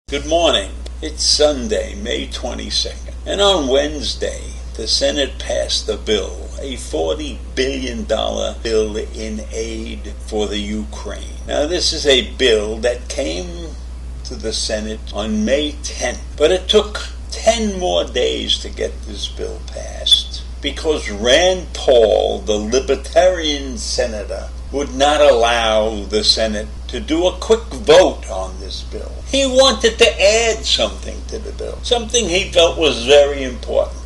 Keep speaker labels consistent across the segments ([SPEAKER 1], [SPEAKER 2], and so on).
[SPEAKER 1] Good morning. It's Sunday, May 22nd, and on Wednesday, the Senate passed a bill, a $40 billion bill in aid for the Ukraine. Now, this is a bill that came to the Senate on May 10th, but it took 10 more days to get this bill passed because Rand Paul, the libertarian senator, would not allow the Senate to do a quick vote on this bill. He wanted to add something to the bill, something he felt was very important,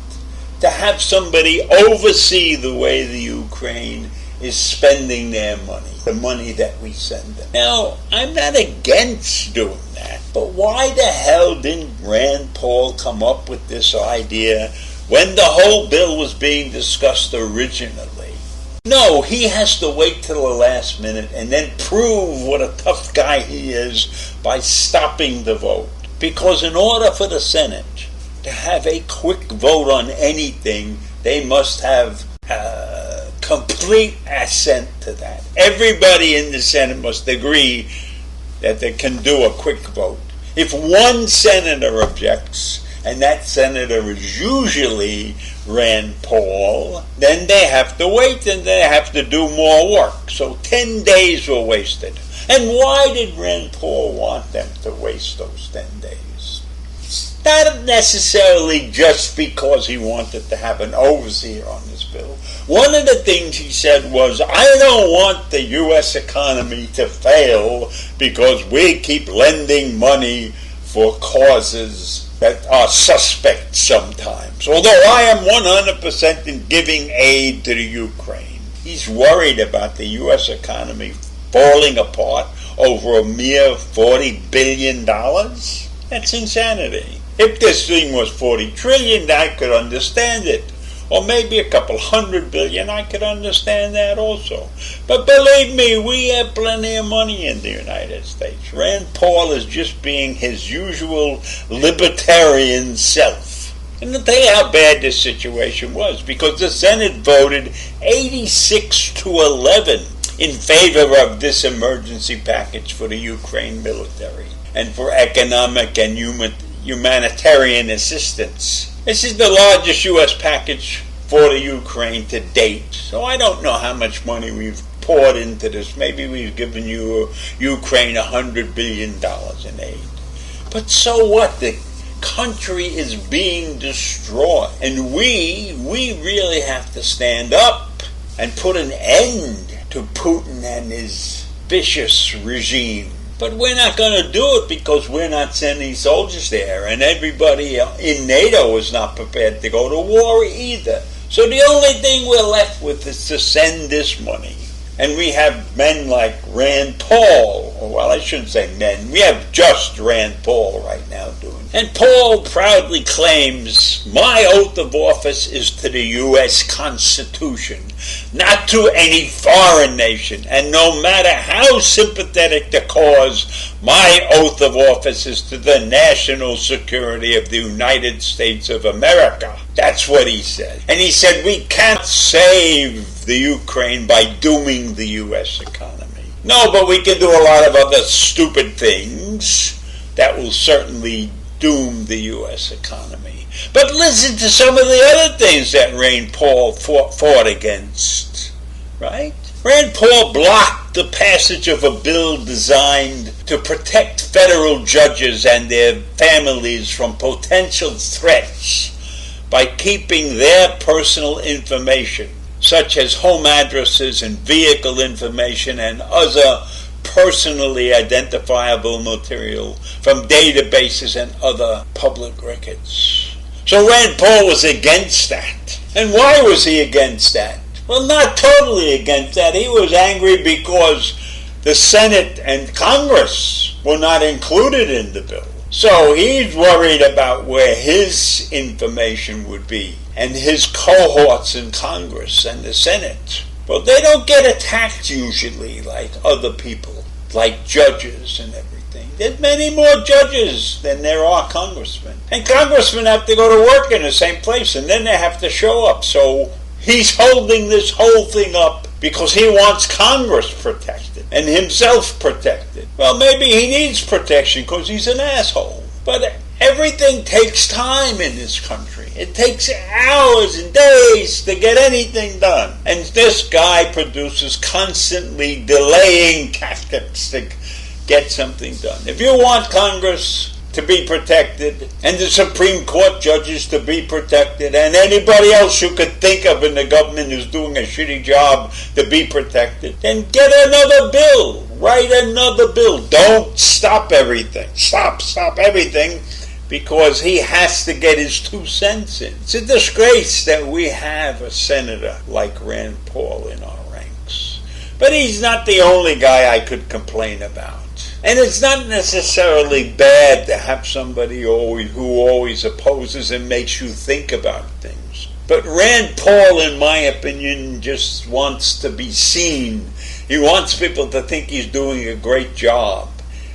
[SPEAKER 1] to have somebody oversee the way the Ukraine is spending their money, the money that we send them. Now, I'm not against doing that, but why the hell didn't Rand Paul come up with this idea when the whole bill was being discussed originally? No, he has to wait till the last minute and then prove what a tough guy he is by stopping the vote. Because in order for the Senate to have a quick vote on anything, they must have complete assent to that. Everybody in the Senate must agree that they can do a quick vote. If one senator objects, and that senator is usually Rand Paul, then they have to wait and they have to do more work. So 10 days were wasted. And why did Rand Paul want them to waste those 10 days? Not necessarily just because he wanted to have an overseer on this bill. One of the things he said was, I don't want the U.S. economy to fail because we keep lending money for causes that are suspect sometimes. Although I am 100% in giving aid to the Ukraine. He's worried about the U.S. economy falling apart over a mere $40 billion? That's insanity. If this thing was $40 trillion, I could understand it. Or maybe a couple $100 billion, I could understand that also. But believe me, we have plenty of money in the United States. Rand Paul is just being his usual libertarian self. And I'll tell you how bad this situation was, because the Senate voted 86-11 in favor of this emergency package for the Ukraine military and for economic and humanitarian assistance. This is the largest U.S. package for the Ukraine to date. So I don't know how much money we've poured into this. Maybe we've given Ukraine $100 billion in aid. But so what? The country is being destroyed. And we really have to stand up and put an end to Putin and his vicious regime. But we're not going to do it because we're not sending soldiers there, and everybody in NATO is not prepared to go to war either. So the only thing we're left with is to send this money. And we have men like Rand Paul, or well, I shouldn't say men, we have just Rand Paul right now doing it. And Paul proudly claims, my oath of office is to the U.S. Constitution, not to any foreign nation. And no matter how sympathetic the cause, my oath of office is to the national security of the United States of America. That's what he said. And he said we can't save the Ukraine by dooming the U.S. economy. No, but we can do a lot of other stupid things that will certainly doom the U.S. economy. But listen to some of the other things that Rand Paul fought against, right? Rand Paul blocked the passage of a bill designed to protect federal judges and their families from potential threats by keeping their personal information, such as home addresses and vehicle information and other personally identifiable material, from databases and other public records. So Rand Paul was against that. And why was he against that? Well, not totally against that. He was angry because The Senate and Congress were not included in the bill. So he's worried about where his information would be and his cohorts in Congress and the Senate. Well, they don't get attacked usually like other people, like judges and everything. There's many more judges than there are congressmen. And congressmen have to go to work in the same place, and then they have to show up. So he's holding this whole thing up because he wants Congress protected and himself protected. Well, maybe he needs protection because he's an asshole. But everything takes time in this country. It takes hours and days to get anything done. And this guy produces constantly delaying tactics to get something done. If you want Congress to be protected, and the Supreme Court judges to be protected, and anybody else you could think of in the government who's doing a shitty job to be protected, then get another bill. Write another bill. Don't stop everything. Stop everything, because he has to get his 2 cents in. It's a disgrace that we have a senator like Rand Paul in our ranks. But he's not the only guy I could complain about. And it's not necessarily bad to have somebody who always opposes and makes you think about things. But Rand Paul, in my opinion, just wants to be seen. He wants people to think he's doing a great job.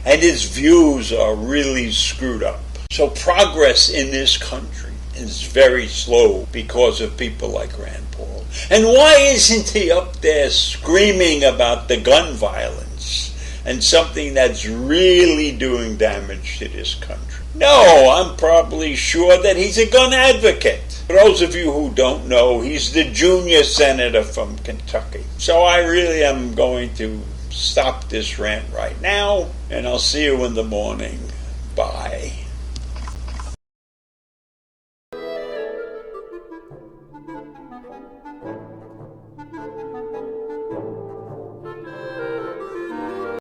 [SPEAKER 1] And his views are really screwed up. So progress in this country is very slow because of people like Rand Paul. And why isn't he up there screaming about the gun violence and something that's really doing damage to this country? No, I'm probably sure that he's a gun advocate. For those of you who don't know, he's the junior senator from Kentucky. So I really am going to stop this rant right now, and I'll see you in the morning. Bye.